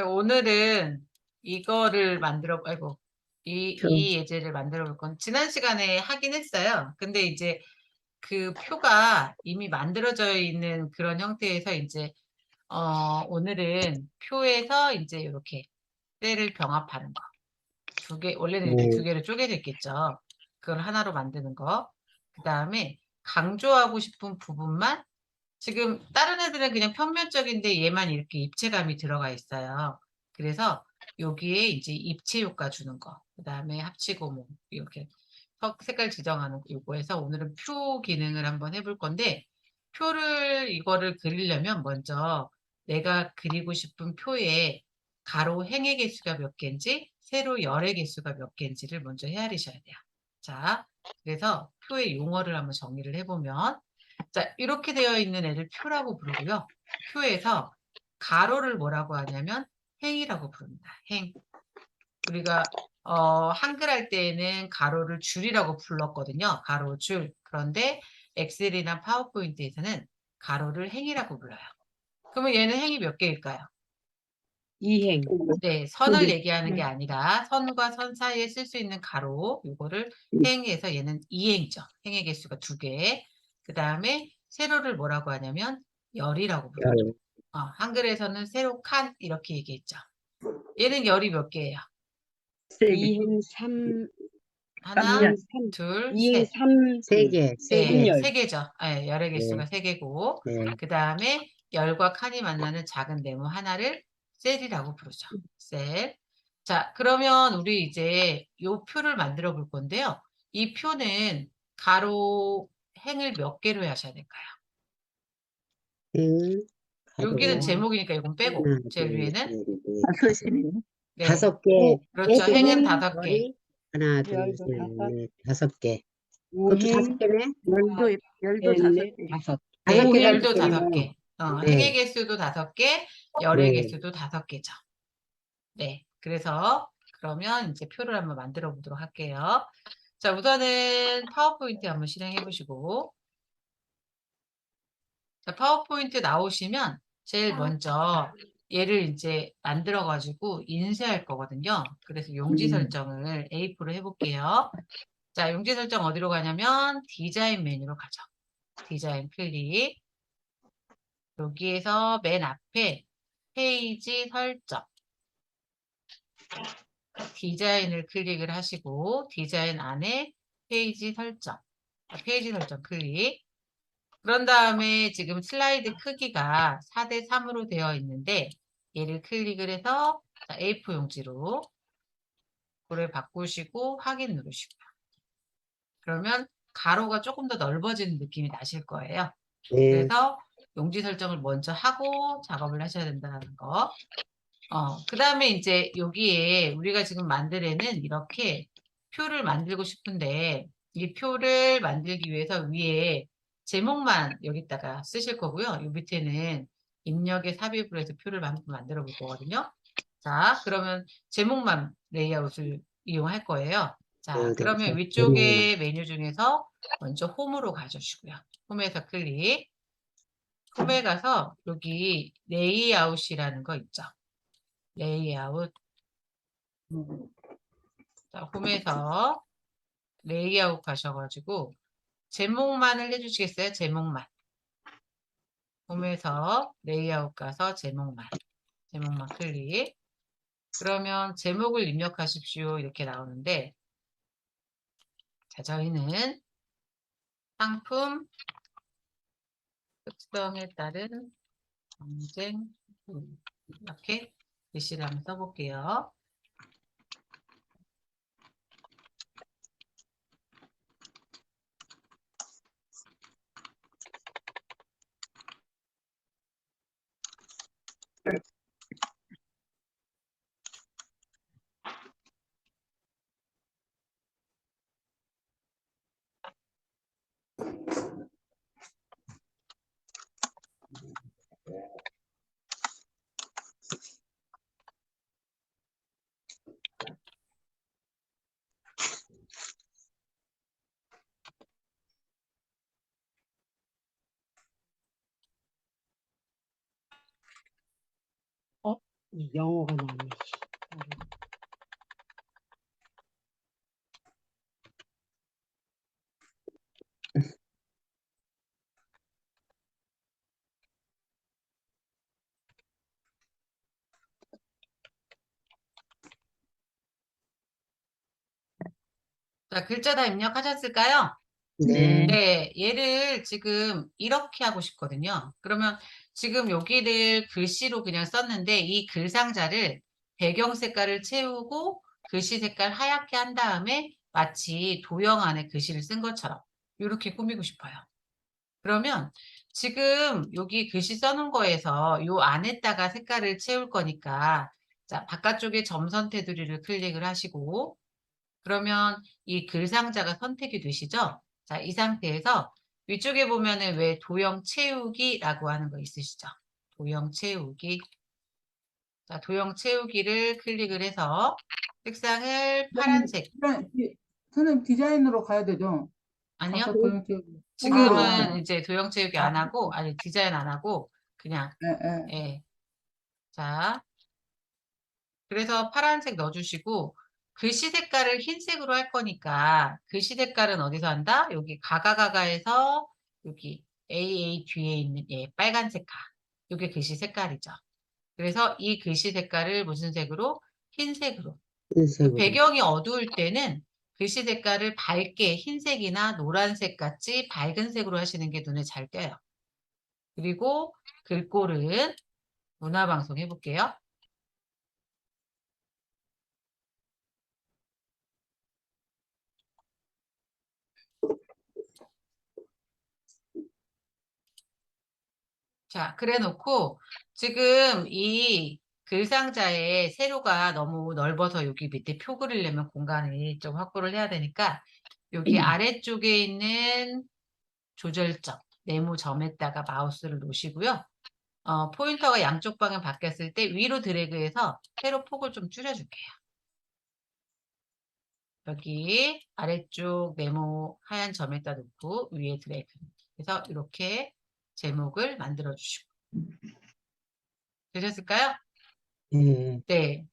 오늘은 이거를 아이고, 표. 이 예제를 만들어 볼 건, 지난 시간에 하긴 했어요. 근데 이제 그 표가 이미 만들어져 있는 그런 형태에서 이제, 오늘은 표에서 이제 이렇게 셀을 병합하는 거. 원래는 이렇게 두 네. 개로 쪼개져 있겠죠. 그걸 하나로 만드는 거. 그 다음에 강조하고 싶은 부분만, 지금 다른 애들은 그냥 평면적인데 얘만 이렇게 입체감이 들어가 있어요. 그래서 여기에 이제 입체 효과 주는 거, 그 다음에 합치고 뭐 이렇게 색깔 지정하는 거, 요거에서 오늘은 표 기능을 한번 해볼 건데, 이거를 그리려면 먼저 내가 그리고 싶은 표에 가로 행의 개수가 몇 개인지, 세로 열의 개수가 몇 개인지를 먼저 헤아리셔야 돼요. 자, 그래서 표의 용어를 한번 정리를 해보면, 자, 이렇게 되어 있는 애를 표라고 부르고요. 표에서 가로를 뭐라고 하냐면 행이라고 부릅니다. 행. 우리가 한글 할 때에는 가로를 줄이라고 불렀거든요. 가로 줄. 그런데 엑셀이나 파워포인트에서는 가로를 행이라고 불러요. 그러면 얘는 행이 몇 개일까요? 이행. 네, 두 선을 개. 얘기하는 게 아니라 선과 선 사이에 쓸 수 있는 가로, 요거를 행해서 얘는 이행이죠. 행의 개수가 2개. 그 다음에 세로를 뭐라고 하냐면 열이라고 불러요. 열. 한글에서는 세로 칸 이렇게 얘기했죠. 얘는 열이 몇 개예요? 세 개. 이행 3, 하나, 이행 3, 둘, 이행 셋. 3, 세 개. 세 개. 네, 삼열. 3개죠. 네, 열의 개수가 네. 3개고, 네. 그 다음에 열과 칸이 만나는 작은 네모 하나를 셀이라고 부르죠. 셀. 자, 그러면 우리 이제 요 표를 만들어 볼 건데요. 이 표는 가로 행을 몇 개로 하셔야 될까요? 행. 여기는 가로. 제목이니까 이건 빼고, 하나, 제일 둘, 위에는. 셋, 넷, 다섯이네. 네, 5개. 그렇죠. 행은 세개. 5개. 열이. 하나, 둘, 열도 셋, 다섯, 넷, 5개. 그것도 우행 5개네? 열도 다섯 개. 다섯. 다섯 네, 개, 다섯 열도 개네요. 5개. 행의 네. 개수도 5개, 열의 네. 개수도 5개죠. 네. 그래서 그러면 이제 표를 한번 만들어 보도록 할게요. 자, 우선은 파워포인트 한번 실행해 보시고, 자, 파워포인트 나오시면 제일 먼저 얘를 이제 만들어 가지고 인쇄할 거거든요. 그래서 용지 설정을 A4로 해볼게요. 자, 용지 설정 어디로 가냐면 디자인 메뉴로 가죠. 디자인 클릭. 여기에서 맨 앞에 페이지 설정. 디자인을 클릭을 하시고 디자인 안에 페이지 설정. 페이지 설정 클릭. 그런 다음에 지금 슬라이드 크기가 4:3으로 되어 있는데 얘를 클릭을 해서 A4 용지로 그걸 바꾸시고 확인 누르시고요. 그러면 가로가 조금 더 넓어지는 느낌이 나실 거예요. 네. 그래서 용지 설정을 먼저 하고 작업을 하셔야 된다는 거. 그 다음에 이제 여기에 우리가 지금 만들 애는 이렇게 표를 만들고 싶은데 이 표를 만들기 위해서 위에 제목만 여기다가 쓰실 거고요. 이 밑에는 입력에 삽입을 해서 표를 만들어 볼 거거든요. 자, 그러면 제목만 레이아웃을 이용할 거예요. 자, 그러면 네. 위쪽에 메뉴 중에서 먼저 홈으로 가주시고요. 홈에서 클릭. 홈에 가서 여기 레이아웃이라는 거 있죠. 레이아웃. 자, 홈에서 레이아웃 가셔가지고 제목만을 해주시겠어요? 제목만. 홈에서 레이아웃 가서 제목만. 제목만 클릭. 그러면 제목을 입력하십시오. 이렇게 나오는데, 자, 저희는 상품 특성에 따른 경쟁 이렇게 글씨를 한번 써볼게요. 이 영어가 나오네. 자, 글자 다 입력하셨을까요? 네. 네, 얘를 지금 이렇게 하고 싶거든요. 그러면 지금 여기를 글씨로 그냥 썼는데 이 글 상자를 배경 색깔을 채우고 글씨 색깔 하얗게 한 다음에 마치 도형 안에 글씨를 쓴 것처럼 이렇게 꾸미고 싶어요. 그러면 지금 여기 글씨 써놓은 거에서 요 안에다가 색깔을 채울 거니까 자, 바깥쪽에 점선 테두리를 클릭을 하시고 그러면 이 글 상자가 선택이 되시죠? 자, 이 상태에서 위쪽에 보면은 왜 도형 채우기라고 하는 거 있으시죠? 도형 채우기. 자, 도형 채우기를 클릭을 해서 색상을 파란색. 선생님 디자인으로 가야 되죠? 아니요. 아까 도형 채우기. 지금은 이제 도형 채우기 안 하고, 아니, 디자인 안 하고, 그냥, 예, 예. 예. 자, 그래서 파란색 넣어주시고, 글씨 색깔을 흰색으로 할 거니까, 글씨 색깔은 어디서 한다? 여기 가가가가에서, 여기 AA 뒤에 있는, 예, 빨간색 가. 이게 글씨 색깔이죠. 그래서 이 글씨 색깔을 무슨 색으로? 흰색으로. 흰색으로. 배경이 어두울 때는 글씨 색깔을 밝게 흰색이나 노란색 같이 밝은 색으로 하시는 게 눈에 잘 띄어요. 그리고 글꼴은 문화방송 해볼게요. 자, 그래 놓고 지금 이 글상자의 세로가 너무 넓어서 여기 밑에 표 그리려면 공간을 좀 확보를 해야 되니까 여기 아래쪽에 있는 조절점, 네모점에다가 마우스를 놓으시고요. 포인터가 양쪽 방향 바뀌었을 때 위로 드래그해서 세로 폭을 좀 줄여줄게요. 여기 아래쪽 네모 하얀 점에다 놓고 위에 드래그. 그래서 이렇게 제목을 만들어 주시고. 되셨을까요? 네. 네.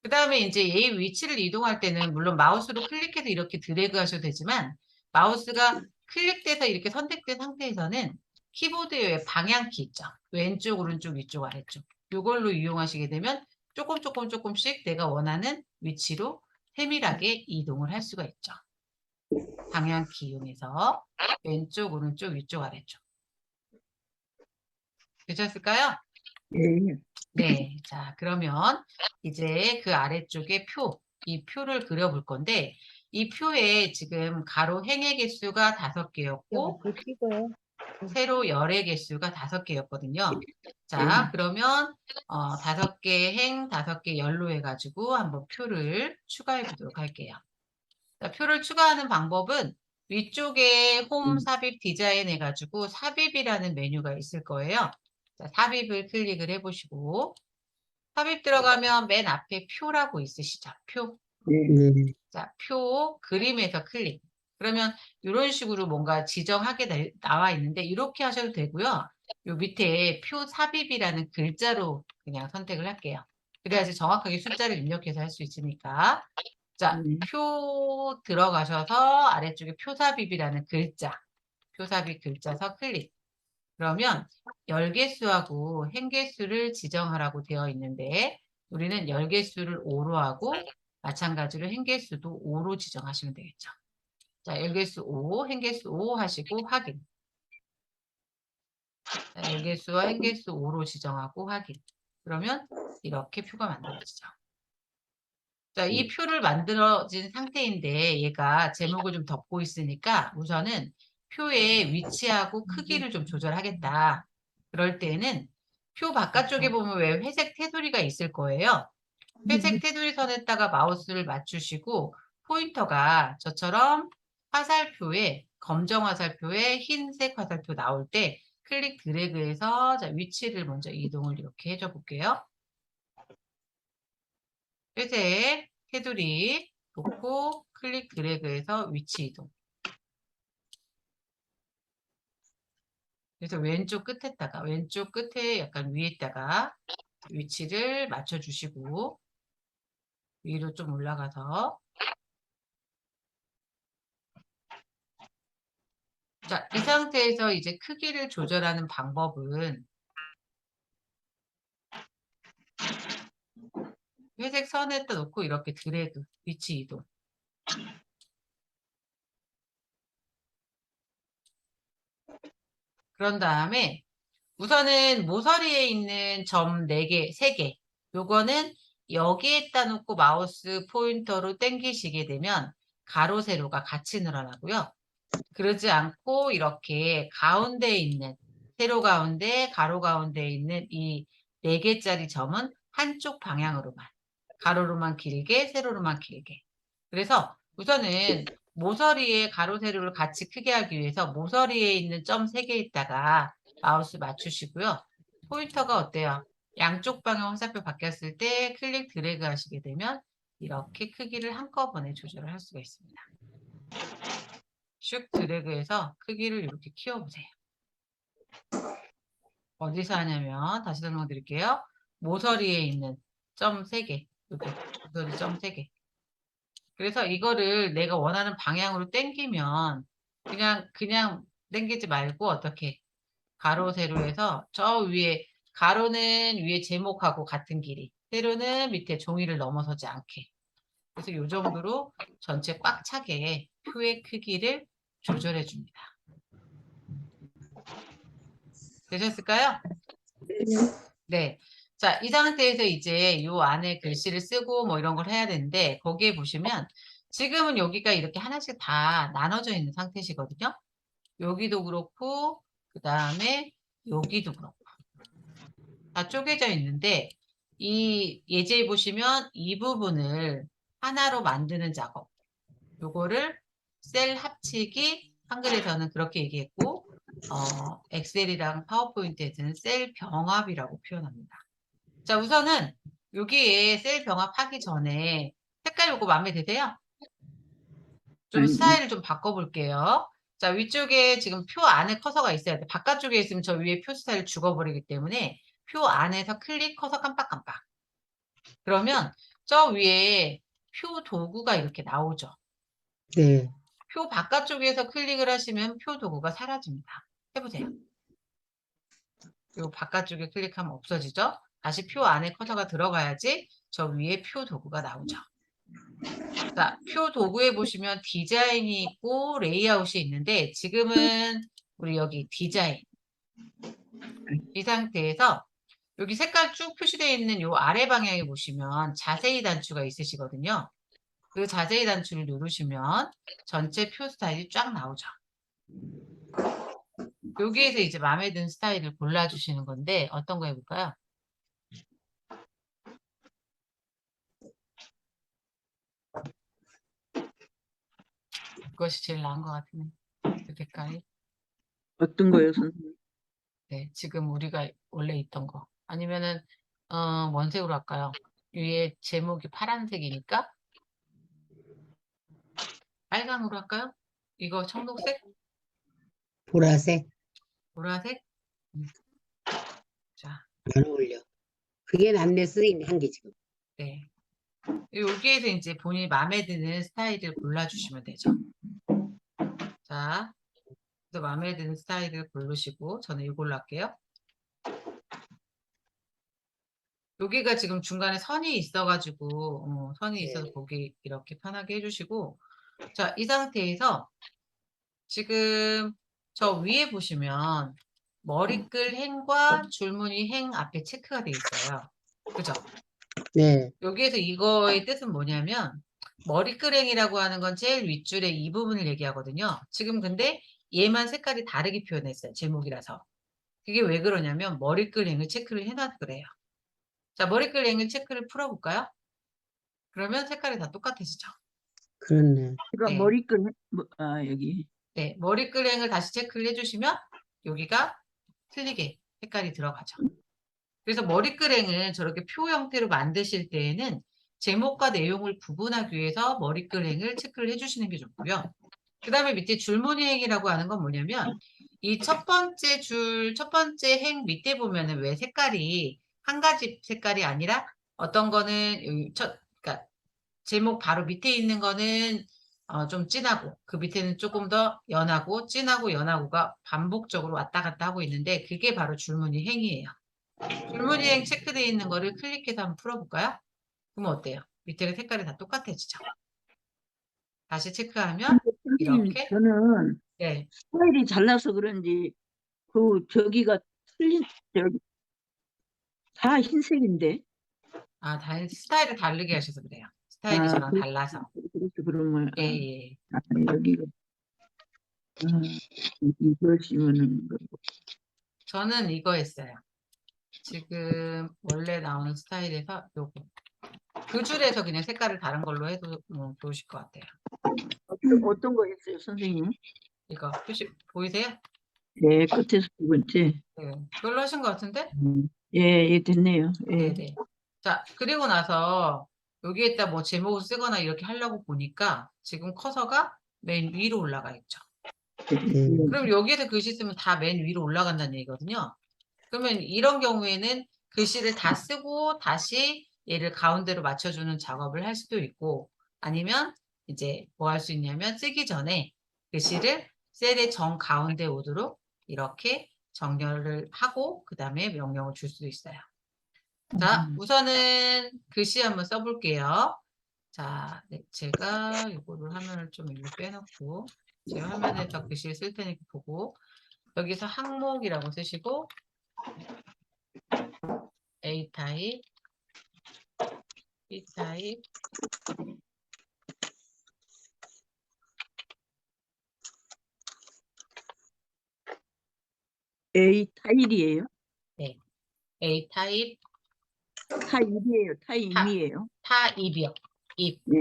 그 다음에 이제 얘의 위치를 이동할 때는 물론 마우스로 클릭해서 이렇게 드래그 하셔도 되지만 마우스가 클릭돼서 이렇게 선택된 상태에서는 키보드의 방향키 있죠. 왼쪽, 오른쪽, 위쪽, 아래쪽. 이걸로 이용하시게 되면 조금씩 내가 원하는 위치로 세밀하게 이동을 할 수가 있죠. 방향키 이용해서 왼쪽, 오른쪽, 위쪽, 아래쪽. 되셨을까요? 네. 네. 자, 그러면 이제 그 아래쪽에 표, 이 표를 그려볼 건데, 이 표에 지금 가로 행의 개수가 5개였고, 그 찍어요. 세로 열의 개수가 5개였거든요. 자, 그러면 5개 행, 5개 열로 해가지고 한번 표를 추가해 보도록 할게요. 자, 표를 추가하는 방법은 위쪽에 홈 삽입 디자인 해가지고 삽입이라는 메뉴가 있을 거예요. 자, 삽입을 클릭을 해보시고 삽입 들어가면 맨 앞에 표라고 있으시죠? 표. 네. 자, 표 그림에서 클릭. 그러면 이런 식으로 뭔가 지정하게 나와 있는데 이렇게 하셔도 되고요. 요 밑에 표 삽입이라는 글자로 그냥 선택을 할게요. 그래야지 정확하게 숫자를 입력해서 할 수 있으니까. 자, 표 들어가셔서 아래쪽에 표 삽입이라는 글자, 표 삽입 글자서 클릭. 그러면 열개수하고 행개수를 지정하라고 되어 있는데 우리는 열개수를 5로 하고 마찬가지로 행개수도 5로 지정하시면 되겠죠. 자, 열개수 5, 행개수 5 하시고 확인. 자, 열개수와 행개수 5로 지정하고 확인. 그러면 이렇게 표가 만들어지죠. 자, 이 표를 만들어진 상태인데 얘가 제목을 좀 덮고 있으니까 우선은 표의 위치하고 크기를 좀 조절하겠다. 그럴 때는 표 바깥쪽에 보면 왜 회색 테두리가 있을 거예요. 회색 테두리 선에다가 마우스를 맞추시고 포인터가 저처럼 화살표에 검정 화살표에 흰색 화살표 나올 때 클릭 드래그해서 자, 위치를 먼저 이동을 이렇게 해줘 볼게요. 회색 테두리 놓고 클릭 드래그해서 위치 이동. 그래서 왼쪽 끝에 약간 위에다가 위치를 맞춰주시고 위로 좀 올라가서 자, 이 상태에서 이제 크기를 조절하는 방법은 회색 선에다 놓고 이렇게 드래그, 위치 이동. 그런 다음에 우선은 모서리에 있는 점 4개, 3개. 요거는 여기에다 놓고 마우스 포인터로 당기시게 되면 가로, 세로가 같이 늘어나고요. 그러지 않고 이렇게 가운데에 있는, 세로 가운데, 가로 가운데에 있는 이 4개짜리 점은 한쪽 방향으로만, 가로로만 길게, 세로로만 길게. 그래서 우선은 모서리에 가로, 세로를 같이 크게 하기 위해서 모서리에 있는 점 3개에다가 마우스 맞추시고요. 포인터가 어때요? 양쪽 방향 화살표 바뀌었을 때 클릭 드래그 하시게 되면 이렇게 크기를 한꺼번에 조절을 할 수가 있습니다. 슉 드래그해서 크기를 이렇게 키워보세요. 어디서 하냐면 다시 설명드릴게요. 모서리에 있는 점 3개. 여기 모서리 점 3개. 그래서 이거를 내가 원하는 방향으로 당기면 그냥 당기지 말고 어떻게 가로 세로해서 저 위에 가로는 위에 제목하고 같은 길이, 세로는 밑에 종이를 넘어서지 않게. 그래서 이 정도로 전체 꽉 차게 표의 크기를 조절해 줍니다. 되셨을까요? 네. 자, 이 상태에서 이제 요 안에 글씨를 쓰고 뭐 이런 걸 해야 되는데 거기에 보시면 지금은 여기가 이렇게 하나씩 다 나눠져 있는 상태시거든요. 여기도 그렇고 그 다음에 여기도 그렇고 다 쪼개져 있는데 이 예제에 보시면 이 부분을 하나로 만드는 작업 요거를 셀 합치기 한글에서는 그렇게 얘기했고 엑셀이랑 파워포인트에서는 셀 병합이라고 표현합니다. 자, 우선은 여기에 셀 병합하기 전에 색깔 요거 마음에 드세요? 좀 스타일을 좀 바꿔볼게요. 자, 위쪽에 지금 표 안에 커서가 있어야 돼. 바깥쪽에 있으면 저 위에 표 스타일 죽어버리기 때문에 표 안에서 클릭 커서 깜빡깜빡. 그러면 저 위에 표 도구가 이렇게 나오죠. 네. 표 바깥쪽에서 클릭을 하시면 표 도구가 사라집니다. 해보세요. 요 바깥쪽에 클릭하면 없어지죠? 다시 표 안에 커서가 들어가야지 저 위에 표 도구가 나오죠. 자, 표 도구에 보시면 디자인이 있고 레이아웃이 있는데 지금은 우리 여기 디자인 이 상태에서 여기 색깔 쭉 표시되어 있는 요 아래 방향에 보시면 자세히 단추가 있으시거든요. 그 자세히 단추를 누르시면 전체 표 스타일이 쫙 나오죠. 여기에서 이제 마음에 드는 스타일을 골라주시는 건데 어떤 거 해볼까요? 그것이 제일 나은 것 같으네. 그 색깔이. 어떤 거요, 선생님? 네, 지금 우리가 원래 있던 거. 아니면은 뭔 색으로 할까요? 위에 제목이 파란색이니까 빨강으로 할까요? 이거 청록색? 보라색 보라색? 자, 안 어울려. 그게 낫네 쓰이네 한 게 지금. 네. 여기에서 이제 본인이 마음에 드는 스타일을 골라주시면 되죠. 자, 그래서 마음에 드는 스타일을 고르시고 저는 이걸로 할게요. 여기가 지금 중간에 선이 있어가지고 선이 있어서 네. 보기 이렇게 편하게 해주시고 자, 이 상태에서 지금 저 위에 보시면 머리끌 행과 줄무늬 행 앞에 체크가 되어 있어요. 그죠? 네. 여기에서 이거의 뜻은 뭐냐면 머리끌행이라고 하는 건 제일 윗줄의 이 부분을 얘기하거든요. 지금 근데 얘만 색깔이 다르게 표현했어요. 제목이라서. 그게 왜 그러냐면 머리끌행을 체크를 해놔서 그래요. 자, 머리끌행을 체크를 풀어볼까요? 그러면 색깔이 다 똑같아지죠. 그렇네. 제가 네. 머리끈, 여기. 네, 머리끌행을 다시 체크를 해주시면 여기가 틀리게 색깔이 들어가죠. 그래서 머리끌행을 저렇게 표 형태로 만드실 때에는 제목과 내용을 구분하기 위해서 머리끌행을 체크를 해주시는 게 좋고요. 그 다음에 밑에 줄무늬행이라고 하는 건 뭐냐면 이 첫 번째 줄, 첫 번째 행 밑에 보면은 왜 색깔이 한 가지 색깔이 아니라 어떤 거는 그러니까 제목 바로 밑에 있는 거는 좀 진하고 그 밑에는 조금 더 연하고 진하고 연하고가 반복적으로 왔다 갔다 하고 있는데 그게 바로 줄무늬 행이에요. 줄무늬 행 체크되어 있는 거를 클릭해서 한번 풀어볼까요? 그럼 어때요? 밑에 색깔이 다 똑같아지죠? 다시 체크하면 근데 선생님, 이렇게 저는 네. 스타일이 잘나서 그런지 저기가 틀린 저기 다 흰색인데. 스타일을 다르게 하셔서 그래요. 스타일이 아, 저랑 달라서. 그렇게 그러면 예, 예. 여기가 이걸 씌우는 거. 저는 이거 했어요. 지금 원래 나오는 스타일에서 요거. 그 줄에서 그냥 색깔을 다른 걸로 해도 좋으실 것 같아요. 어떤 거 있어요, 선생님? 이거 표시 보이세요? 네, 끝에서 두 번째. 네. 그걸로 하신 것 같은데? 예, 예, 됐네요. 예. 네네. 자, 그리고 나서 여기에다 뭐 제목을 쓰거나 이렇게 하려고 보니까 지금 커서가 맨 위로 올라가 있죠. 그럼 여기에서 글씨 쓰면 다 맨 위로 올라간다는 얘기거든요. 그러면 이런 경우에는 글씨를 다 쓰고 다시 얘를 가운데로 맞춰주는 작업을 할 수도 있고 아니면 이제 뭐 할 수 있냐면 쓰기 전에 글씨를 셀의 정 가운데 오도록 이렇게 정렬을 하고 그 다음에 명령을 줄 수도 있어요. 자, 우선은 글씨 한번 써볼게요. 자, 네, 제가 이거를 화면을 좀 일로 빼놓고 제 화면에서 글씨를 쓸 테니까 보고 여기서 항목이라고 쓰시고 A 타입, B 타입, A 타일이에요? 네, A 타입, 타일이에요? 타, 타임이에요? 타입이요. 입. 네.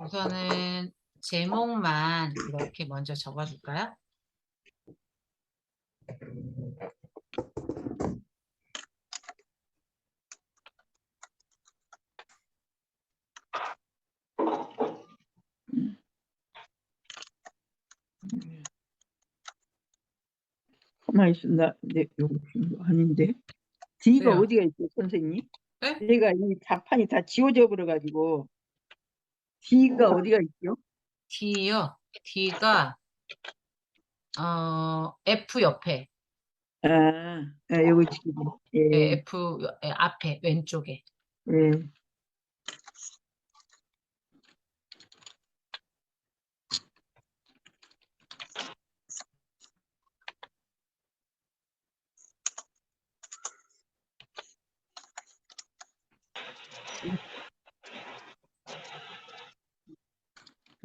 우선은 제목만 이렇게 먼저 적어줄까요? 가만히 있습니다. 네, 요거 지금 아닌데. D가 왜요? 어디가 있죠, 선생님? 네? 제가 이 자판이 다 지워져 버려가지고 D가 어디가 있죠? D요. D가 F 옆에, 요거 지금 네, 예, F 앞에 왼쪽에. 예.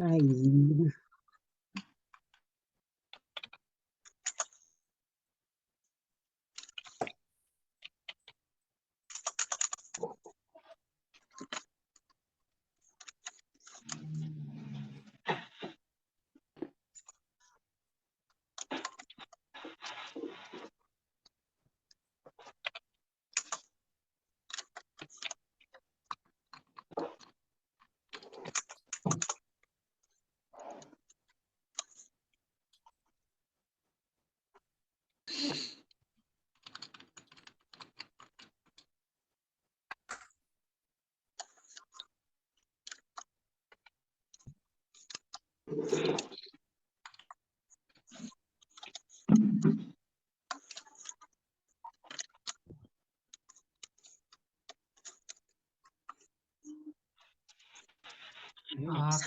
아이,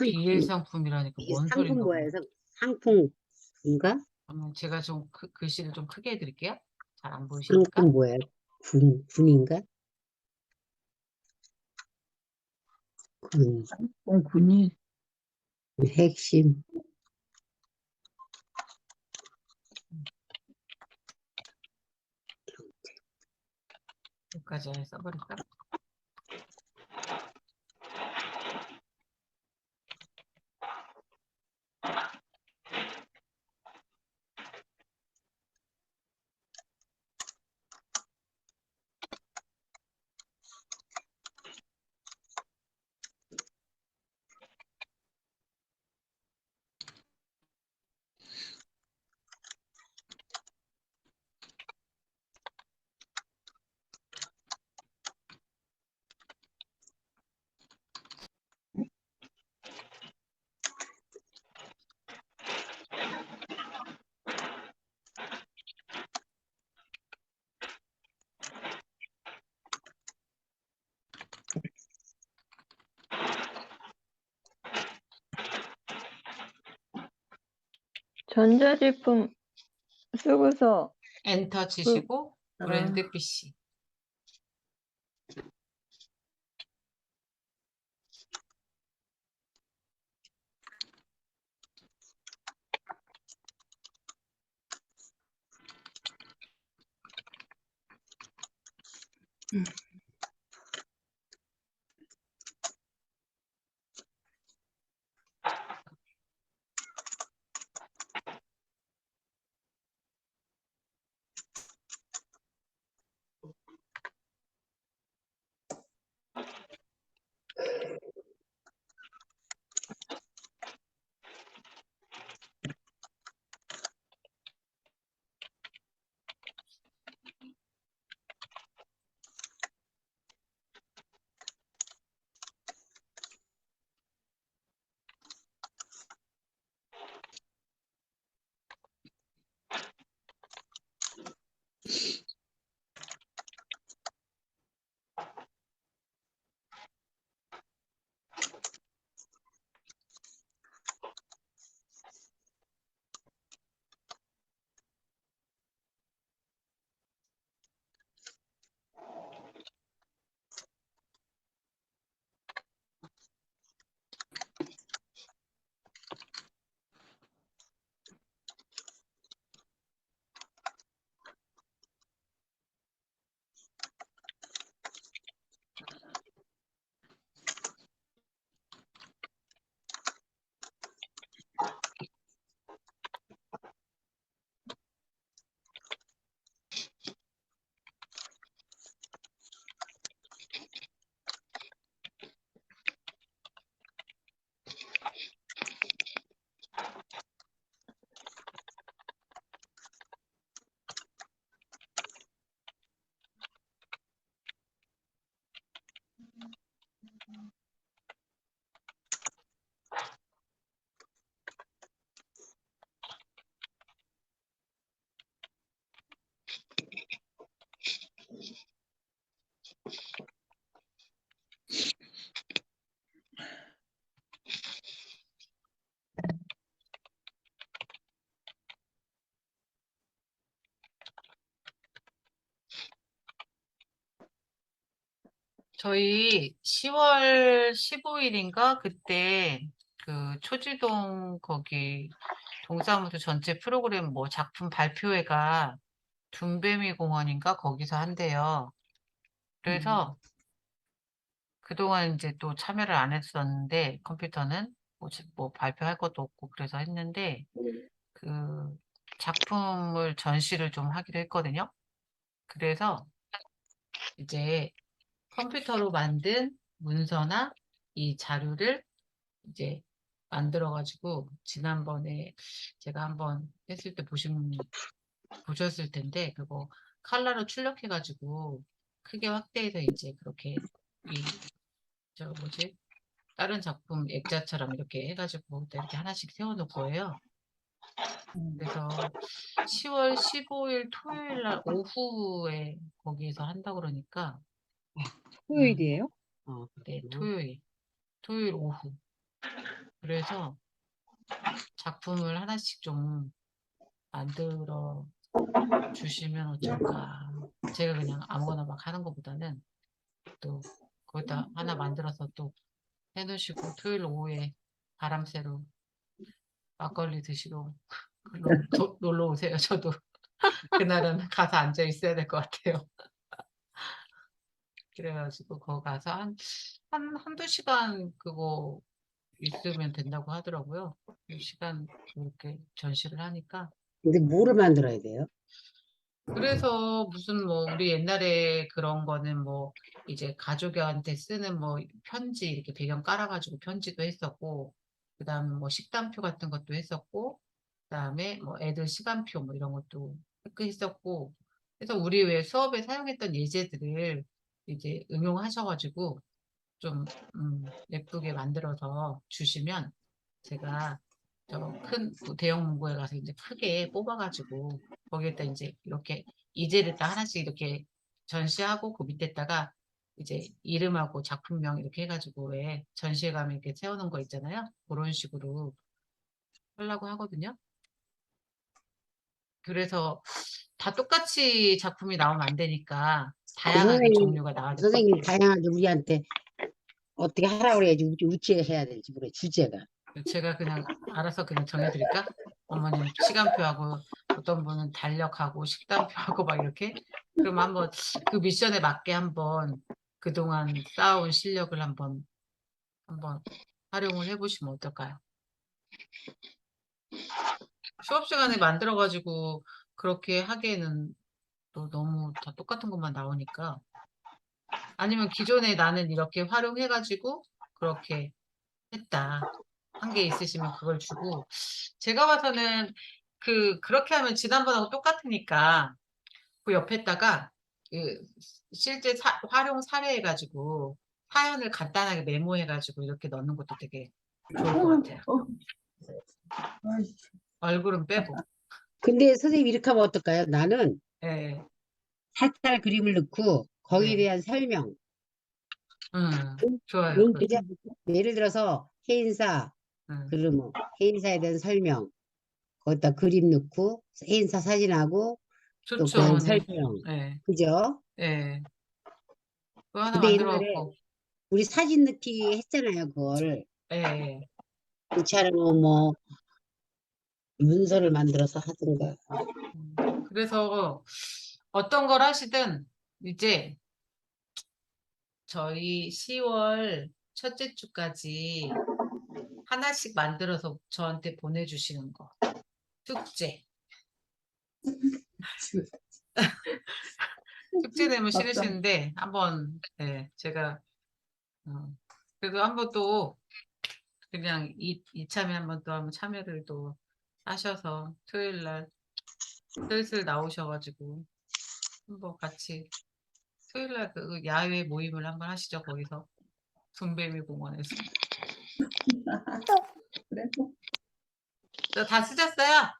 비일성품이라니까 이게 뭔 상품 소린가 뭐야? 보네. 상품인가? 제가 좀 글씨를 좀 크게 해드릴게요. 잘 안 보이시니까. 상품 뭐야? 군인가? 군, 군이 핵심. 여기까지 써버릴까? 전자제품 쓰고서 엔터 치시고 아. 브랜드 PC. 저희 10월 15일인가 그때 그 초지동 거기 동사무소 전체 프로그램 뭐 작품 발표회가 둔배미 공원인가 거기서 한대요. 그래서 그동안 이제 또 참여를 안 했었는데 컴퓨터는 뭐 발표할 것도 없고 그래서 했는데 그 작품을 전시를 좀 하기로 했거든요. 그래서 이제 컴퓨터로 만든 문서나 이 자료를 이제 만들어가지고 지난번에 제가 한번 했을 때 보셨을 텐데 그거 칼라로 출력해가지고 크게 확대해서 이제 그렇게 저 뭐지 다른 작품 액자처럼 이렇게 해가지고 이렇게 하나씩 세워놓을 거예요. 그래서 10월 15일 토요일 날 오후에 거기에서 한다 그러니까 토요일이에요? 네, 토요일 오후. 그래서 작품을 하나씩 좀 만들어 주시면 어쩔까. 제가 그냥 아무거나 막 하는 것보다는 또 거기다 하나 만들어서 또 해놓으시고 토요일 오후에 바람 쐬러 막걸리 드시러 놀러 오세요. 저도 그날은 가서 앉아 있어야 될 것 같아요. 그래가지고 거기 가서 한두 시간 그거 있으면 된다고 하더라고요. 그 시간 그렇게 전시를 하니까. 근데 뭐를 만들어야 돼요? 그래서 무슨 뭐 우리 옛날에 그런 거는 뭐 이제 가족한테 쓰는 뭐 편지 이렇게 배경 깔아가지고 편지도 했었고 그다음에 뭐 식단표 같은 것도 했었고 그다음에 뭐 애들 시간표 뭐 이런 것도 했었고 그래서 우리 왜 수업에 사용했던 예제들을 이제 응용하셔가지고 좀 예쁘게 만들어서 주시면 제가 저 큰 대형 문고에 가서 이제 크게 뽑아가지고 거기에다 이제 이렇게 이제를 딱 하나씩 이렇게 전시하고 그 밑에다가 이제 이름하고 작품명 이렇게 해가지고 왜 전시회 가면 이렇게 세우는 거 있잖아요. 그런 식으로 하려고 하거든요. 그래서 다 똑같이 작품이 나오면 안 되니까 다양하게 선생님, 종류가 나와야 될 것 선생님 같아요. 다양하게 우리한테 어떻게 하라고 그래야지 우찌 해야 될지 모르겠어요. 주제가. 제가 그냥 알아서 그냥 정해드릴까? 어머님 시간표하고 어떤 분은 달력하고 식단표하고 막 이렇게. 그럼 한번 그 미션에 맞게 한번 그동안 쌓아온 실력을 한번 활용을 해보시면 어떨까요? 수업 시간에 만들어가지고 그렇게 하기에는 또 너무 다 똑같은 것만 나오니까. 아니면 기존에 나는 이렇게 활용해가지고 그렇게 했다. 한 게 있으시면 그걸 주고. 제가 봐서는 그렇게 하면 지난번하고 똑같으니까 그 옆에다가 그 실제 활용 사례해가지고 사연을 간단하게 메모해가지고 이렇게 넣는 것도 되게 좋을 것 같아요. 아이씨. 얼굴은 빼고. 근데 선생님 이렇게 하면 어떨까요? 나는 예, 살짝 그림을 넣고 거기에 네. 대한 설명. 좋아요. 그, 그죠? 예를 들어서 해인사, 음, 그러면 해인사에 대한 설명. 거기다 그림 넣고 해인사 사진하고 또 좋죠, 그다음 어머니. 설명. 예, 그죠? 예. 그거 하나 근데 만들어 옛날에 갖고, 우리 사진 넣기 했잖아요. 그걸. 예, 예. 그렇지 않으면 뭐 문서를 만들어서 하든가. 그래서 어떤 걸 하시든 이제 저희 10월 첫째 주까지 하나씩 만들어서 저한테 보내주시는 거. 숙제. 숙제 내면 맞다. 싫으시는데 한번 네, 제가 그래도 한번 또 그냥 이참에 한번 또 한번 참여를 또 하셔서 토요일 날 슬슬 나오셔가지고 한번 같이 토요일 날 그 야외 모임을 한번 하시죠. 거기서 둔배미 공원에서. 그래. 다 쓰셨어요?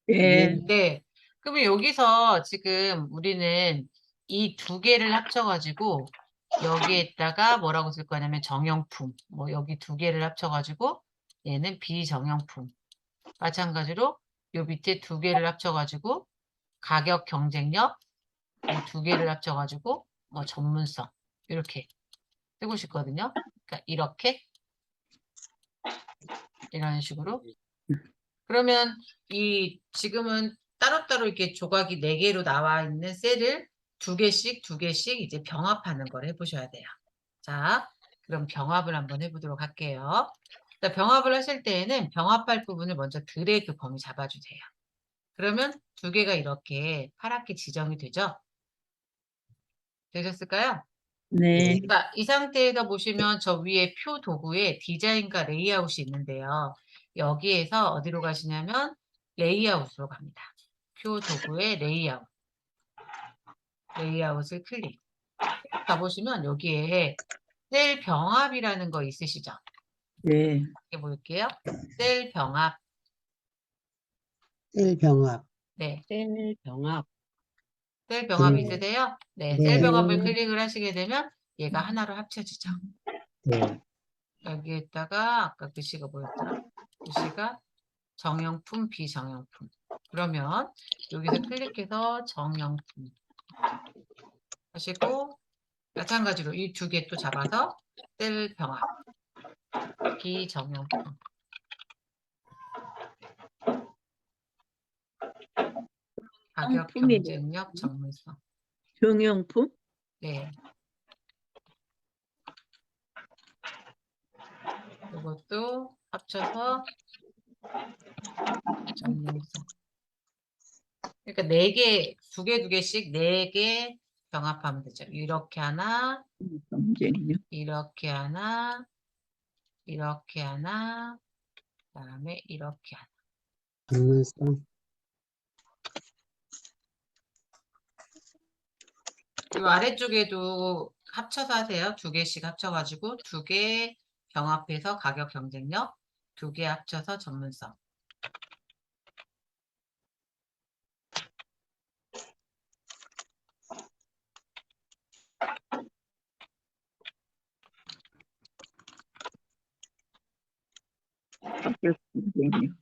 예. 네. 그러면 여기서 지금 우리는 이 두 개를 합쳐가지고 여기에다가 뭐라고 쓸 거냐면 정형품. 뭐 여기 두 개를 합쳐가지고 얘는 비정형품. 마찬가지로 요 밑에 두 개를 합쳐가지고 가격 경쟁력, 이 두 개를 합쳐가지고 뭐 전문성. 이렇게 쓰고 싶거든요. 그러니까 이렇게 이런 식으로. 그러면 이 지금은 따로따로 이렇게 조각이 4개로 나와 있는 셀을 두 개씩 두 개씩 이제 병합하는 걸 해보셔야 돼요. 자, 그럼 병합을 한번 해보도록 할게요. 자, 병합을 하실 때에는 병합할 부분을 먼저 드래그 범위 잡아주세요. 그러면 두 개가 이렇게 파랗게 지정이 되죠? 되셨을까요? 네. 자, 이 상태에서 보시면 저 위에 표 도구에 디자인과 레이아웃이 있는데요. 여기에서 어디로 가시냐면 레이아웃으로 갑니다. 표 도구에 레이아웃. 레이아웃을 클릭. 가보시면 여기에 셀 병합이라는 거 있으시죠? 네. 이렇게 볼게요. 셀 병합. 셀 병합. 네. 셀 병합. 셀 병합 네. 있으세요? 네. 셀 네. 병합을 클릭을 하시게 되면 얘가 하나로 합쳐지죠. 네. 여기에다가 아까 글씨가 뭐였더라? 글씨가 정형품, 비정형품. 그러면 여기서 클릭해서 정형품 하시고 마찬가지로 이 두 개 또 잡아서 셀 병합, 비정형품. 가격, 상품이네요. 경쟁력, 전문성. 정형품? 네. 이것도 합쳐서 전문성. 그러니까 4개, 두 개씩 4개 병합하면 되죠. 이렇게 하나, 경쟁력. 이렇게 하나, 이렇게 하나, 그다음에 이렇게 하나. 전문성. 이 아래쪽에도 합쳐서 하세요. 두 개씩 합쳐가지고 두 개 병합해서 가격 경쟁력, 두 개 합쳐서 전문성. 가격 경쟁력.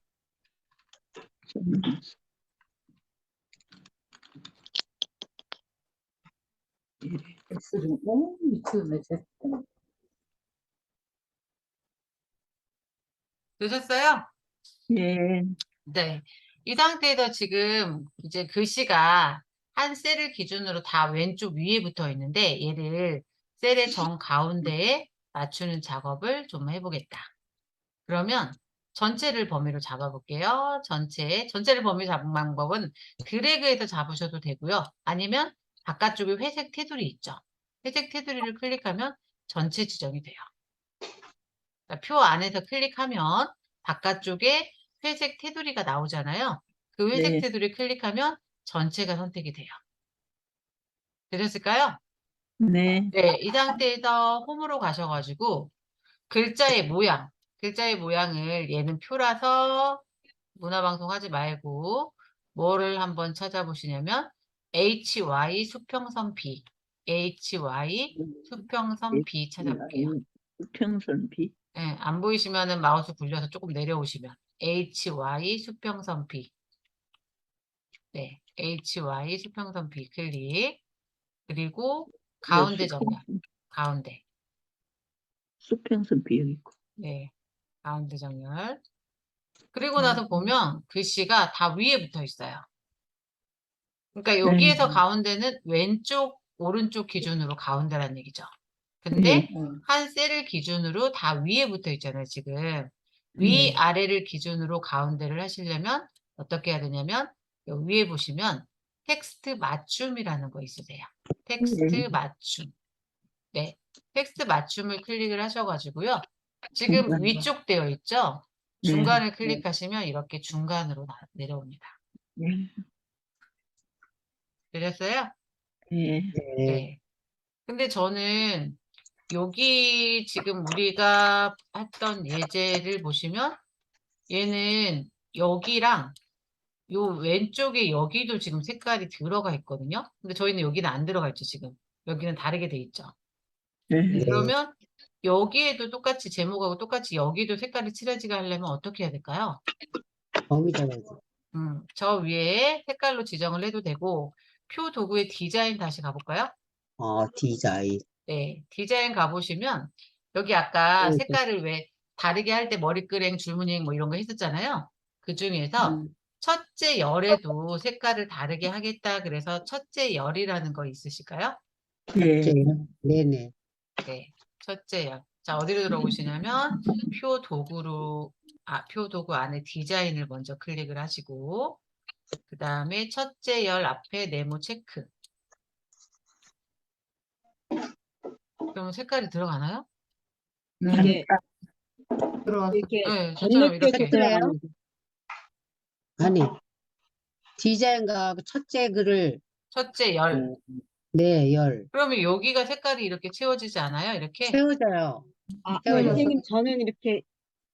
전문성. X를, 오, 미치겠네, 쟤. 되셨어요? 예. 네. 이 상태에서 지금 이제 글씨가 한 셀을 기준으로 다 왼쪽 위에 붙어 있는데 얘를 셀의 정 가운데에 맞추는 작업을 좀 해보겠다. 그러면 전체를 범위로 잡아볼게요. 전체를 범위로 잡은 방법은 드래그해서 잡으셔도 되고요. 아니면 바깥쪽에 회색 테두리 있죠. 회색 테두리를 클릭하면 전체 지정이 돼요. 그러니까 표 안에서 클릭하면 바깥쪽에 회색 테두리가 나오잖아요. 그 회색 네. 테두리 클릭하면 전체가 선택이 돼요. 되셨을까요? 네. 네, 이 상태에서 홈으로 가셔가지고 글자의 모양을 얘는 표라서 문화방송 하지 말고 뭐를 한번 찾아보시냐면 HY 수평선 B, HY 수평선 B 찾아볼게요. 수평선 B. 예, 안 보이시면은 마우스 굴려서 조금 내려오시면 HY 수평선 B. 네, HY 수평선 B 클릭. 그리고 가운데 정렬. 가운데. 수평선 B 여기 있고. 네, 가운데 정렬. 그리고 나서 보면 글씨가 다 위에 붙어 있어요. 그러니까 여기에서 네. 가운데는 왼쪽, 오른쪽 기준으로 가운데란 얘기죠. 예. 근데 한 셀을 기준으로 다 위에 붙어 있잖아요, 지금. 위, 네. 아래를 기준으로 가운데를 하시려면 어떻게 해야 되냐면 여기 위에 보시면 텍스트 맞춤이라는 거 있으세요. 텍스트 네. 맞춤. 네. 텍스트 맞춤을 클릭을 하셔가지고요. 지금 위쪽 되어 있죠? 네. 중간을 클릭하시면 이렇게 중간으로 내려옵니다. 예. 되셨어요? 예. 네. 네. 근데 저는 여기 지금 우리가 했던 예제를 보시면 얘는 여기랑 요 왼쪽에 여기도 지금 색깔이 들어가 있거든요. 근데 저희는 여기는 안 들어가 있죠, 지금. 여기는 다르게 돼 있죠. 네. 네. 그러면 여기에도 똑같이 제목하고 똑같이 여기도 색깔이 칠해지게 하려면 어떻게 해야 될까요? 범위 잡아서. 저 위에 색깔로 지정을 해도 되고 표 도구의 디자인 다시 가볼까요? 디자인. 네, 디자인 가보시면 여기 아까 네. 색깔을 왜 다르게 할 때 머리끄랭, 줄무늬 뭐 이런 거 했었잖아요. 그 중에서 첫째 열에도 색깔을 다르게 하겠다. 그래서 첫째 열이라는 거 있으실까요? 예. 네네. 네, 첫째 열. 자, 어디로 들어오시냐면 표 도구로, 표 도구 안에 디자인을 먼저 클릭을 하시고 그 다음에 첫째 열 앞에 네모 체크. 그러면 색깔이 들어가나요? 이게 들어왔어. 이렇게 네, 저처럼 이렇게. 건너뛰어서 들어가는 거. 아니, 디자인과 첫째 글을, 첫째 열. 네, 열. 그러면 여기가 색깔이 이렇게 채워지지 않아요? 이렇게? 채워져요. 아, 채워져요. 선생님, 저는 이렇게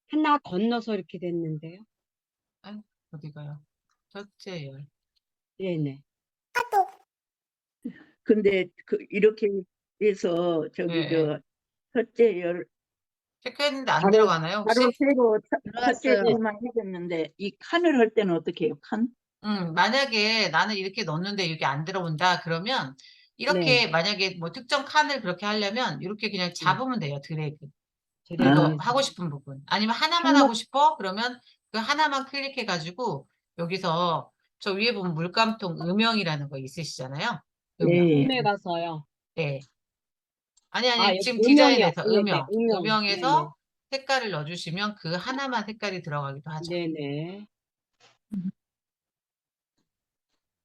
하나 건너서 이렇게 됐는데요. 아니, 어디가요? 첫째 열. 네네. 근데 이렇게 해서 네, 네. 첫째 열 체크했는데 안 바로 들어가나요, 혹시? 바로 세로 첫째 들어왔어요. 열만 해줬는데 이 칸을 할 때는 어떻게 해요? 칸? 만약에 나는 이렇게 넣었는데 이게 안 들어온다, 그러면 네. 이렇게 만약에 뭐 특정 칸을 그렇게 하려면 이렇게 그냥 잡으면 돼요, 드래그. 아. 이거 하고 싶은 부분. 아니면 하나만 항목 하고 싶어? 그러면 그 하나만 클릭해가지고 여기서 저 위에 보면 물감통 음영이라는 거 있으시잖아요. 음영. 예. 홈에 가서요. 네. 아니, 아, 아니, 여기 지금 음영이요. 디자인에서 네네. 음영. 음영. 네네. 음영에서 색깔을 넣어주시면 그 하나만 색깔이 들어가기도 하죠. 네네.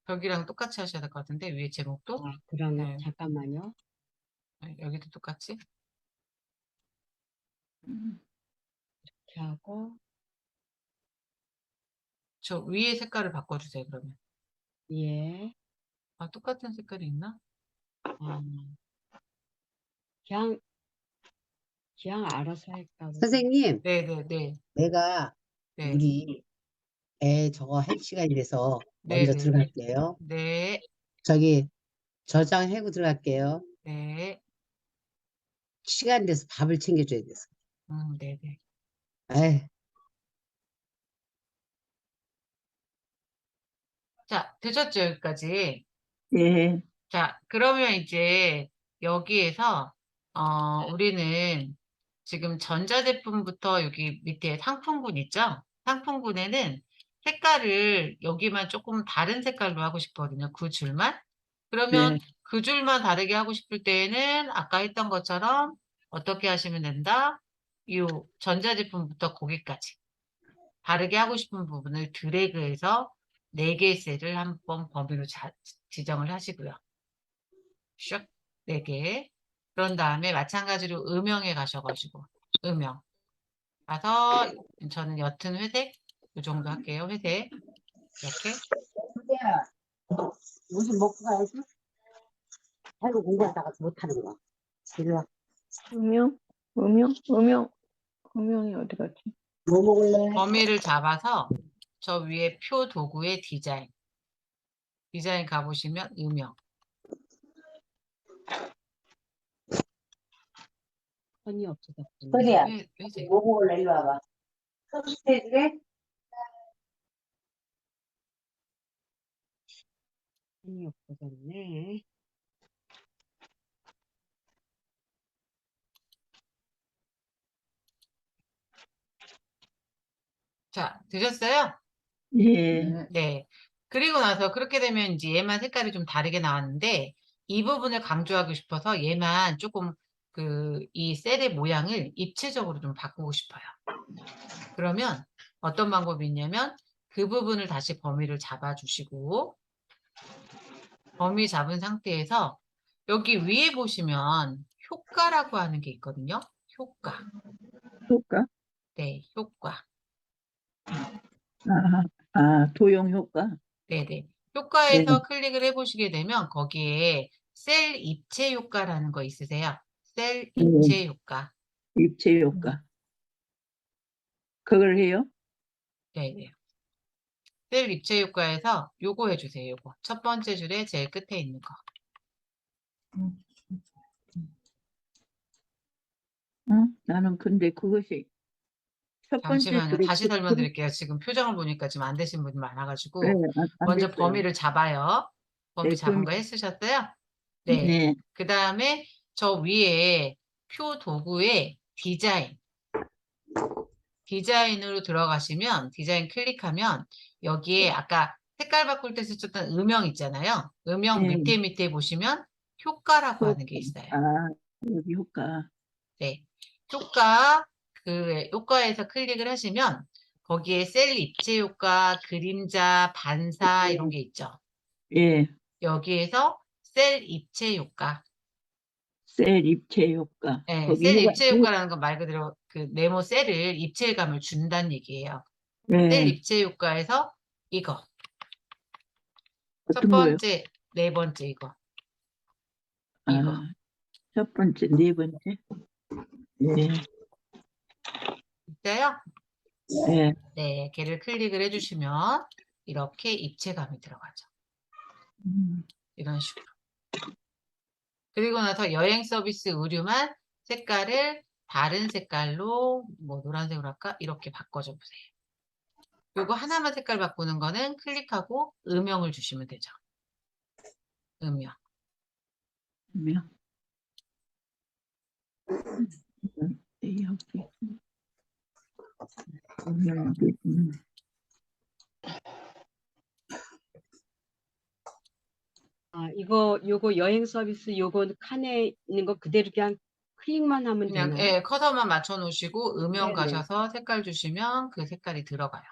벽이랑 똑같이 하셔야 될 것 같은데, 위에 제목도. 아, 그러면 네. 잠깐만요. 네, 여기도 똑같이. 이렇게 하고, 저 위에 색깔을 바꿔주세요, 그러면. 예. 똑같은 색깔이 있나? 아, 그냥, 그냥 알아서 할까 보다. 선생님, 네네네. 내가 네. 우리 애 저거 할 시간이 돼서 먼저 네네. 들어갈게요. 네. 저기 저장하고 들어갈게요. 네. 시간 돼서 밥을 챙겨줘야 돼서. 네네. 에이, 자, 되셨죠, 여기까지? 예. 자, 그러면 이제 여기에서 우리는 지금 전자제품부터 여기 밑에 상품군 있죠? 상품군에는 색깔을 여기만 조금 다른 색깔로 하고 싶거든요. 그 줄만. 그러면 네. 그 줄만 다르게 하고 싶을 때에는 아까 했던 것처럼 어떻게 하시면 된다? 이 전자제품부터 거기까지 다르게 하고 싶은 부분을 드래그해서 4개의 셀을 한번 범위로 지정을 하시고요. 슉 4개. 그런 다음에 마찬가지로 음영에 가셔가지고 음영 가서 저는 옅은 회색 이 정도 할게요. 회색 이렇게. 수지야, 무슨 먹고 가야지? 아이고, 공부하다가 못하는 거. 이리 와. 음영, 음영이 어디 갔지? 뭐 먹을래? 범위를 잡아서 저 위에 표 도구의 디자인 가보시면 음영 선이 없어서. 수지야, 회색. 뭐 먹을래? 이리 와봐. 서비스 해줄래? 선이 없어졌네. 자, 되셨어요? 예. 네. 그리고 나서 그렇게 되면 이제 얘만 색깔이 좀 다르게 나왔는데 이 부분을 강조하고 싶어서 얘만 조금 이 셀의 모양을 입체적으로 좀 바꾸고 싶어요. 그러면 어떤 방법이 있냐면 그 부분을 다시 범위를 잡아주시고 범위 잡은 상태에서 여기 위에 보시면 효과라고 하는 게 있거든요. 효과. 효과? 네, 효과. 도용 효과? 네네. 네. 효과에서 클릭을 해보시게 되면 거기에 셀 입체 효과라는 거 있으세요? 셀 입체 효과. 입체 효과. 그걸 해요? 네네. 셀 입체 효과에서 요거 해주세요. 요거. 첫 번째 줄에 제일 끝에 있는 거. 나는 근데 그것이 첫 번째 잠시만요. 줄에 다시 설명드릴게요. 지금 표정을 보니까 지금 안 되신 분이 네, 많아가지고 안 먼저 됐어요. 범위를 잡아요. 범위 네, 잡은 거 했으셨어요? 네. 네. 그 다음에 저 위에 표 도구에 디자인으로 들어가시면 디자인 클릭하면 여기에 아까 색깔 바꿀 때 쓰셨던 음영 있잖아요. 음영 네. 밑에 보시면 효과라고 하는 게 효과. 있어요. 여기 효과. 네. 효과에서 클릭을 하시면 거기에 셀 입체 효과, 그림자, 반사 이런 게 있죠. 예. 여기에서 셀 입체 효과. 셀 입체 효과. 네, 거기 셀 효과. 입체 효과라는 건 말 그대로 그 네모 셀을 입체감을 준다는 얘기예요. 셀 예. 입체 효과에서 이거. 첫 어떤 거요? 번째, 네 번째 이거. 아, 이거. 첫 번째, 네 번째. 예. 있어요? 예. 네, 걔를 클릭을 해주시면 이렇게 입체감이 들어가죠. 음, 이런 식으로. 그리고 나서 여행 서비스 의류만 색깔을 다른 색깔로 뭐 노란색으로 할까? 이렇게 바꿔줘 보세요. 요거 하나만 색깔 바꾸는 거는 클릭하고 음영을 주시면 되죠. 음영. 그러면 여기. 여기. 요거 여행 서비스 요거 칸에 있는 거 그대로 그냥 클릭만 하면 그냥 되나요? 예, 커서만 맞춰 놓으시고 음영 네네. 가셔서 색깔 주시면 그 색깔이 들어가요.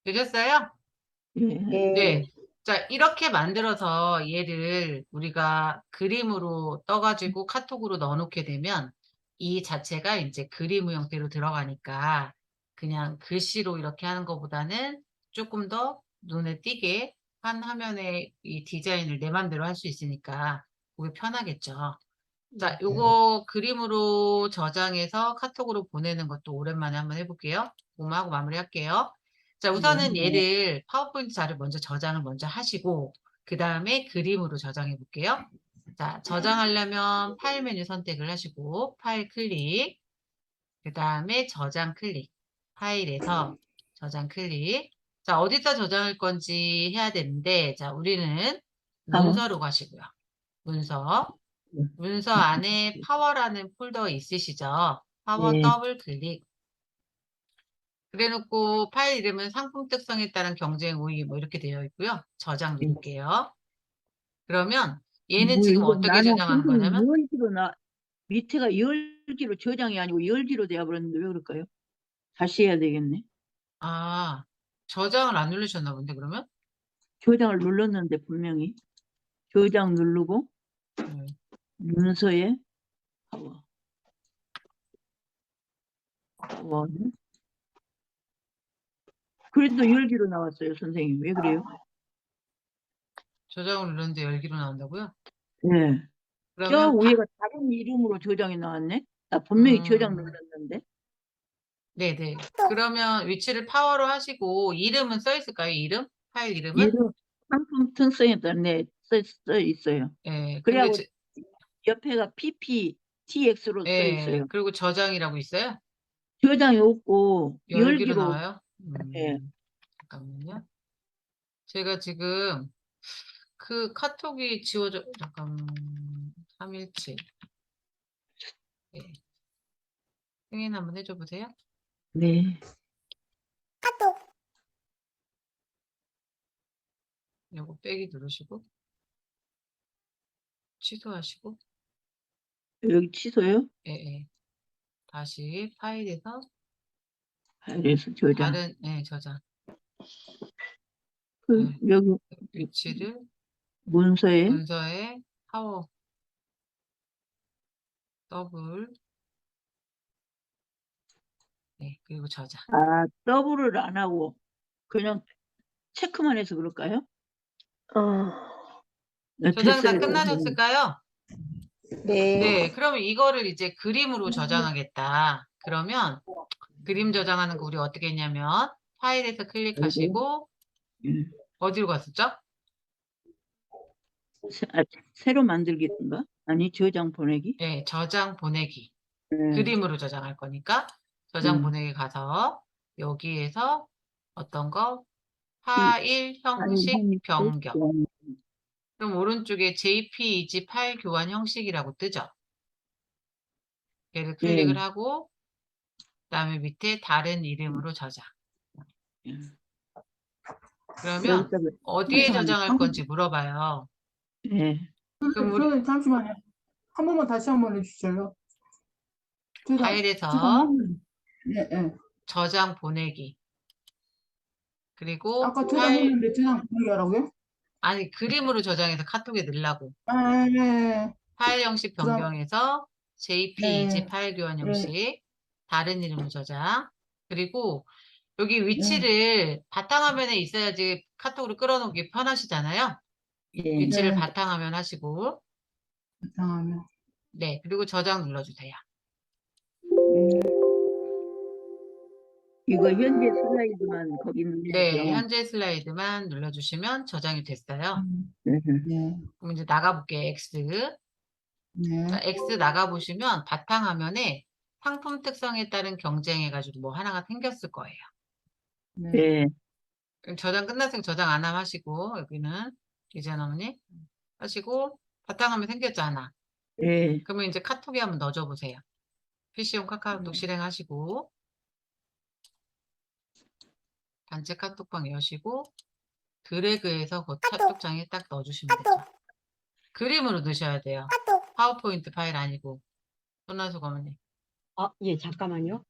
되셨어요? 예. 네. 자, 이렇게 만들어서 얘를 우리가 그림으로 떠가지고 카톡으로 넣어놓게 되면 이 자체가 이제 그림 형태로 들어가니까 그냥 글씨로 이렇게 하는 것보다는 조금 더 눈에 띄게 한 화면에 이 디자인을 내 맘대로 할 수 있으니까 그게 편하겠죠. 자, 요거 그림으로 저장해서 카톡으로 보내는 것도 오랜만에 한번 해볼게요. 그거하고 마무리할게요. 자, 우선은 얘를 파워포인트 자료 먼저 저장을 먼저 하시고, 그 다음에 그림으로 저장해 볼게요. 자, 저장하려면 파일 메뉴 선택을 하시고, 파일 클릭, 그 다음에 저장 클릭, 파일에서 저장 클릭. 자, 어디다 저장할 건지 해야 되는데, 자, 우리는 문서로 가시고요. 문서 안에 파워라는 폴더 있으시죠? 파워 네. 더블 클릭. 그래 놓고 파일 이름은 상품 특성에 따른 경쟁 우위 뭐 이렇게 되어 있고요. 저장 누를게요. 그러면 얘는 뭐 지금 이거 어떻게 나는 저장하는 근데 거냐면, 열기로 밑에가 열기로 저장이 아니고 열기로 되어 버렸는데 왜 그럴까요? 다시 해야 되겠네. 아, 저장을 안 누르셨나 본데, 그러면? 저장을 눌렀는데 분명히 저장 누르고 네. 문서에 파워. 파워는 그래도 열기로 나왔어요, 선생님. 왜 그래요? 저장을 누르는데 열기로 나온다고요? 네. 저 그러면 위에가 다른 이름으로 저장이 나왔네. 나 분명히 저장 눌렀는데. 네네. 그러면 위치를 파워로 하시고, 이름은 써 있을까요? 이름? 파일 이름은? 이름 상품 특성에 따라 써 있어요. 예, 그래하고 옆에가 PPTX로 써 예, 있어요. 그리고 저장이라고 있어요? 저장이 없고 열기로 열기로. 나와요? 예. 잠깐만요. 제가 지금 그 카톡이 지워져, 잠깐, 317. 예. 승인 한번 해줘 보세요. 네. 요거 빼기 누르시고, 취소하시고, 여기 취소요? 예, 예. 다시 파일에서 파일에서 저장. 다른, 예, 저장. 여기 위치를 문서에 문서에 파워 더블, 네, 그리고 저장. 더블을 안 하고 그냥 체크만 해서 그럴까요? 네, 저장 다 됐어요. 끝나셨을까요? 네. 네, 그러면 이거를 이제 그림으로 저장하겠다. 그러면 그림 저장하는 거 우리 어떻게 했냐면 파일에서 클릭하시고 음. 어디로 갔었죠? 새로 만들기인가? 아니 저장 보내기. 네, 저장 보내기. 네. 그림으로 저장할 거니까 저장 음. 보내기 가서 여기에서 어떤 거? 파일 형식 변경. 그럼 오른쪽에 JPEG 파일 교환 형식이라고 뜨죠? 얘를 클릭을 네. 하고 그다음에 밑에 다른 이름으로 저장. 그러면 여기다가 어디에 저장할 건지 물어봐요. 네. 그럼 우리 선생님 잠시만요. 한 번만 다시 한 번 해주실래요? 제가 파일에서 화면. 네, 네. 저장 보내기. 그리고 아까 파일, 저장했는데 저장 보내기 하라고요? 아니, 그림으로 저장해서 카톡에 넣으려고. 네. 파일 형식 그럼- 변경해서 JPEG 네. 파일 교환 네. 형식, 다른 이름으로 저장. 그리고 여기 위치를 바탕화면에 있어야지 카톡으로 끌어놓기 편하시잖아요. 네. 위치를 네. 바탕화면 하시고, 바탕화면. 네, 그리고 저장 눌러주세요. 이거 현재 슬라이드만 거기 네, 눌러야죠. 현재 슬라이드만 눌러주시면 저장이 됐어요. 네. 네. 그럼 이제 나가볼게요, X. 네. 자, X 나가보시면 바탕화면에 상품 특성에 따른 경쟁해가지고 뭐 하나가 생겼을 거예요. 네. 네. 그럼 저장 끝났으면 저장 안 하시고, 여기는 이재현 어머니 하시고, 바탕화면 생겼잖아. 네. 그러면 이제 카톡에 한번 넣어줘 보세요. PC용 카카오톡 실행하시고, 단체 카톡방 여시고, 드래그해서 그 카톡장에 딱 넣어주시면 되죠. 그림으로 넣으셔야 돼요. 파워포인트 파일 아니고. 손나수 어머니. 예, 잠깐만요.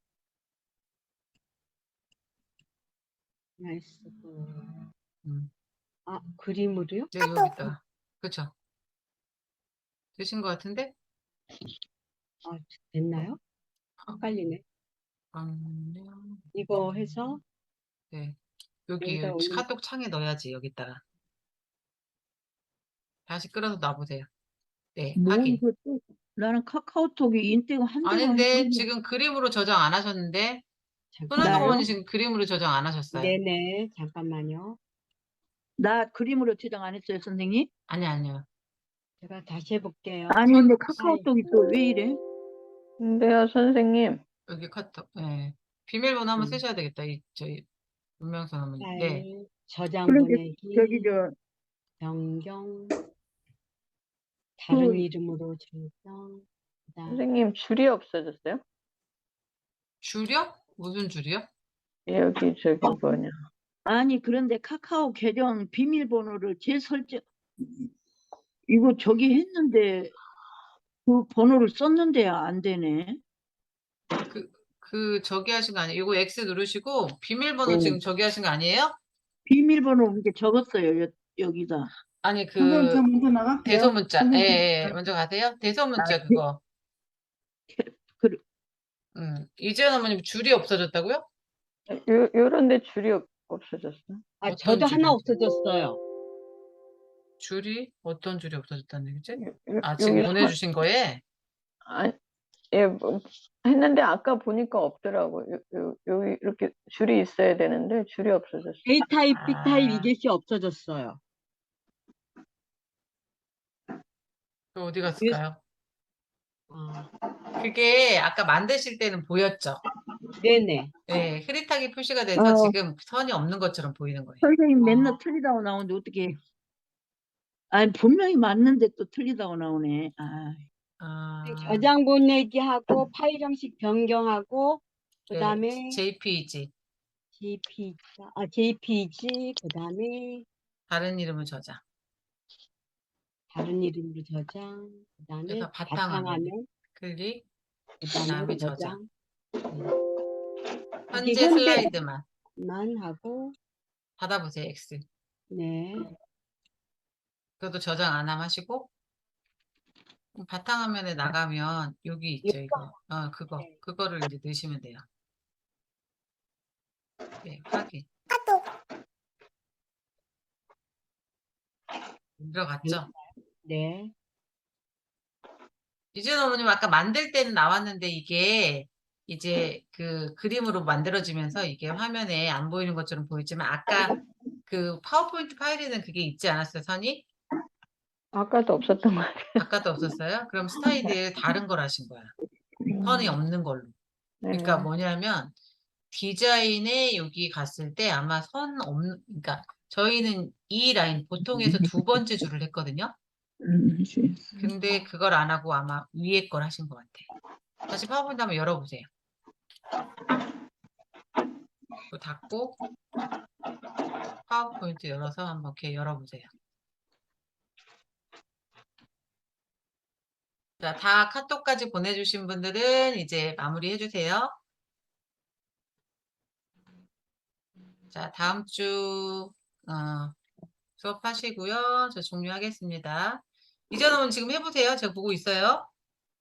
나이스. 음. 그림으로요? 네, 여기 있다. 그쵸? 되신 것 같은데? 됐나요? 헷갈리네. 잠깐만요. 이거 해서 네. 여기 여기다 올리- 카톡 창에 넣어야지, 여기다가. 다시 끌어서 놔보세요. 네, 확인. 그 나는 카카오톡이 인때가 한 대가 아닌데 아니고 지금 그림으로 저장 안 하셨는데 손은동 나요? 어머니 지금 그림으로 저장 안 하셨어요. 네네, 잠깐만요. 나 그림으로 저장 안 했어요, 선생님? 아니요. 제가 다시 해볼게요. 아니 근데 카카오톡이 또 왜 이래? 근데요, 선생님. 여기 카톡. 네. 비밀번호 한번 음. 쓰셔야 되겠다. 저희 문명선 어머니. 네. 파일, 저장 그런데 보내기, 저기 저 변경, 다른 그- 이름으로 전송, 그다음 선생님, 줄이 없어졌어요? 줄이요? 무슨 줄이요? 여기 저기 뭐냐. 아니 그런데 카카오 계정 비밀번호를 재설정 이거 저기 했는데 그 번호를 썼는데 안 되네. 저기 하신 거 아니에요? 이거 X 누르시고 비밀번호 네. 지금 저기 하신 거 아니에요? 비밀번호 이렇게 적었어요 여기다. 아니 선생님, 저 먼저 나갈게요. 대소문자. 선생님, 예. 먼저 가세요. 대소문자 아, 그거. 그- 이재현 어머님 줄이 없어졌다고요? 요런데 줄이 없어졌어. 아, 어떤 저도 줄이요? 하나 없어졌어요. 줄이 어떤 줄이 없어졌다는 얘기지? 요- 아, 지금 여기 보내주신 거에 아니, 예, 뭐, 했는데 아까 보니까 없더라고. 여기 이렇게 줄이 있어야 되는데 줄이 없어졌어. A 타입, B 타입 아. 이것이 없어졌어요. 또 어디 갔을까요? 아, 그게 아까 만드실 때는 보였죠? 네네. 네, 흐릿하게 표시가 돼서 어. 지금 선이 없는 것처럼 보이는 거예요. 선생님 맨날 아. 틀리다고 나오는데 어떻게? 아니 분명히 맞는데 또 틀리다고 나오네. 아, 아, 저장 보내기 하고 파일 형식 변경하고 그다음에 JPG, JPG 그다음에 다른 이름을 저장. 다른 이름으로 저장 그다음에 그래서 바탕화면. 바탕화면 클릭, 그다음에 그다음에 저장 현재 이게 현재- 슬라이드만 만 하고 받아보세요, X. 네 그것도 저장 안 하시고 바탕화면에 나가면 여기 있죠, 이거. 그거를 이제 넣으시면 돼요. 네, 확인. 들어갔죠? 네. 이준 어머님 아까 만들 때는 나왔는데 이게 이제 그 그림으로 만들어지면서 이게 화면에 안 보이는 것처럼 보이지만 아까 그 파워포인트 파일에는 그게 있지 않았어요, 선이? 아까도 없었던 것 같아요. 아까도 없었어요? 그럼 스타일을 다른 걸 하신 거야. 선이 없는 걸로. 네. 그러니까 뭐냐면 디자인에 여기 갔을 때 아마 그러니까 저희는 이 라인 보통에서 두 번째 줄을 했거든요. 근데 그걸 안 하고 아마 위에 걸 하신 것 같아. 다시 파워포인트 한번 열어보세요. 또 닫고 파워포인트 열어서 한번 이렇게 열어보세요. 자, 다 카톡까지 보내주신 분들은 이제 마무리 해주세요. 자, 다음 주 수업하시고요. 저 종료하겠습니다. 이전은 지금 해보세요. 제가 보고 있어요.